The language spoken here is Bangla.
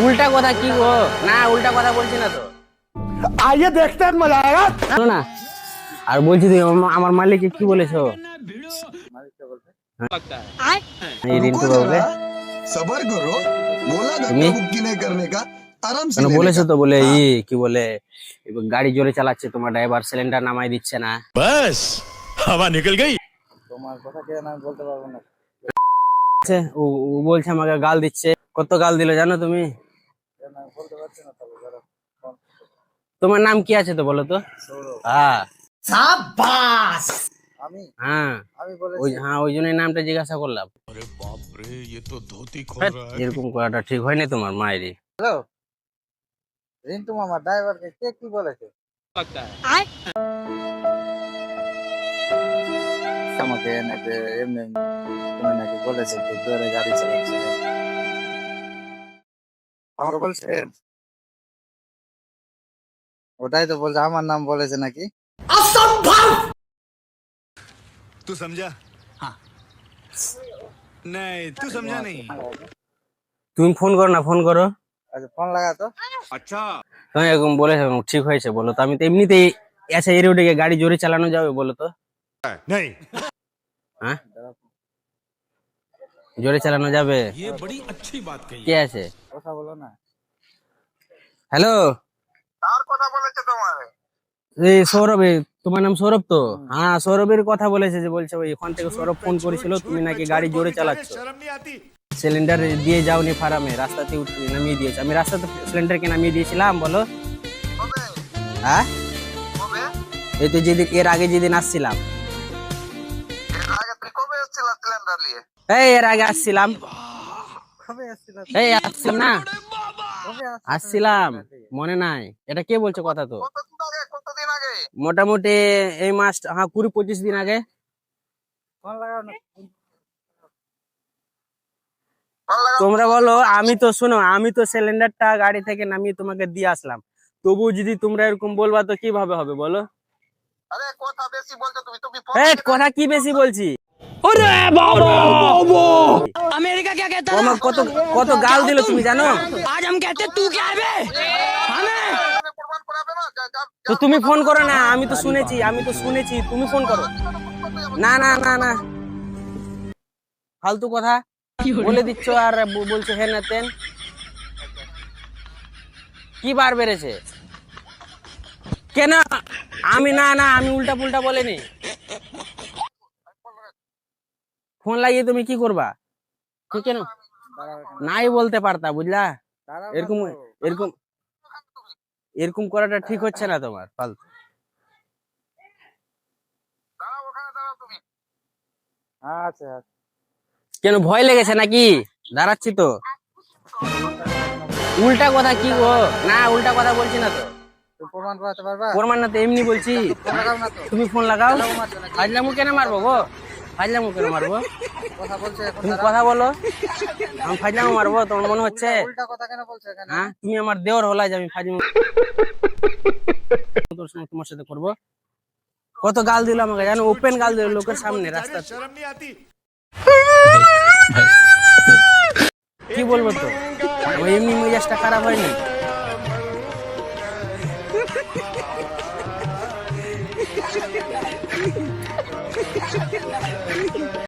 উল্টা কথা কি গো? না উল্টা কথা বলছি না তো। आइए देखते हैं मजा आएगा। শোনো না, আর বলছি তুমি আমার মালিককে কি বলেছো? এই রিন্টু रुको বাবুকে जरा सबर करो बोला তুমি धक्का मुक्की नहीं करने का आराम से মানে लेने বলেছো का তো, বলে हाँ। কি বলে গাড়ি জোরে চালাচ্ছে তোমার ড্রাইভার, সিলিন্ডার নামাই দিচ্ছে না। बस हवा निकल गई। ও ও বলছে আমাকে গাল দিচ্ছে। কত গাল দিল জানো তুমি? তোমার নাম কি আছে তো বলো তো? হ্যাঁ হ্যাঁ, ওই জন্য নামটা জিজ্ঞাসা করলাম। अरे बाप रे, ये तो धोती खोल হ্যাট, रहा है। এরকম করাটা ঠিক হয়নি তোমার মায়েরই। হ্যালো, রিন্টু মামা ড্রাইভারকে কে কি বলেছে? আমাকে নাকি এমনি তুমি নাকি বলেছে যে জোরে গাড়ি চালাচ্ছে। আমাকে বলছে, ওটাই তো বলছে, আমার নাম বলেছে নাকি। तू समझा? हाँ नहीं, तू समझा नहीं। তুমি ফোন করো না, ফোন করো। আচ্ছা ফোন লাগা তো। अच्छा তুমি এরকম বলেছো ঠিক হয়েছে বলো তো? আমি তো এমনিতেই আচ্ছা এই রোডে গাড়ি জোরে চালানো যাবে বলো তো? नहीं, হ্যাঁ জোরে চালানো যাবে? ये बड़ी अच्छी बात कही। কে আছে? কথা বলো না। হ্যালো, তার কথা বলেছে তোমার? এই সৌরভ, তোমার নাম সৌরভ তো? হ্যাঁ সৌরভের কথা বলেছে, যে বলছে ওই ওখান থেকে সৌরভ ফোন করেছিল তুমি নাকি গাড়ি জোরে চালাচ্ছ, शर्म नहीं आती। সিলিন্ডার দিয়ে যাওনি ফার্মে, রাস্তাতে নামিয়ে দিয়েছে। আমি রাস্তাতে সিলিন্ডারকে নামিয়ে দিয়েছিলাম বলো। কবে হ্যাঁ কবে এই তো যেদিন, এর আগে যেদিন আসছিলাম। এর আগে তুই কবে এসেছিল সিলিন্ডার নিয়ে? এর আগে আসছিলাম, কবে এসেছিল? আসছিলাম না, কবে আসছিলাম, মনে নাই? এটা কে বলছে কথা তো? কতদিন আগে? মোটামুটি এই মাস, হ্যাঁ 20-25 দিন আগে। ফোন লাগাও না। তোমরা বলো, আমি তো শোনো, আমি তো সিলিন্ডারটা গাড়ি থেকে নামিয়ে তোমাকে দিয়ে আসলাম, তবু যদি তোমরা এরকম বলবা তো কিভাবে হবে বলো? আরে কথা বেশি বলছো তুমি, তুমি ফোন কথা কি বেশি বলছি? अमेरिका क्या कहता ও আমাকে কত কত গাল দিল তুমি জানো? आज हम कहते तू क्या है बे हमें প্রমাণ করাবে না। তো তুমি ফোন করো না, আমি তো শুনেছি, তুমি ফোন করো। না না না না, ফালতু কথা বলে দিচ্ছ আর বলছো হ্যাঁ না তেন। কি বার বেড়েছে কেন? আমি না না, আমি উল্টা পুল্টা বলিনি। ফোন লাগিয়ে তুমি কি করবা? ঠিক কেন নাই বলতে পারতা, বুঝলা? এরকম এরকম এরকম করাটা ঠিক হচ্ছে না তোমার, ফালতু। আচ্ছা কেন ভয় লেগেছে নাকি? দাঁড়াচ্ছি তো। উল্টা কথা কি গো? না উল্টা কথা বলছি না তো। তুমি প্রমাণ করাতে পারবা? প্রমাণ না তো, এমনি বলছি। ফোন লাগাও না তো। তুমি ফোন লাগাও। মারছো নাকি? ফাজলামু কেন মারবো গো? ফাজলামু কেন মারবো? কথা বলছে এখন তুমি তারা। কথা বলো, আমি ফাজলামু মারবো তোমার মনে হচ্ছে? উল্টা কথা কেন বলছো এখানে? হ্যাঁ তুমি আমার দেওর হলা যে আমি ফাজলামু তোমার সাথে করবো? কত গাল দিল আমাকে জানো? ওপেন গাল দিল লোকের সামনে, রাস্তা। शर्म नहीं आती। কি বলবো তো, আমার এমনি মেজাজটা খারাপ হয়নি।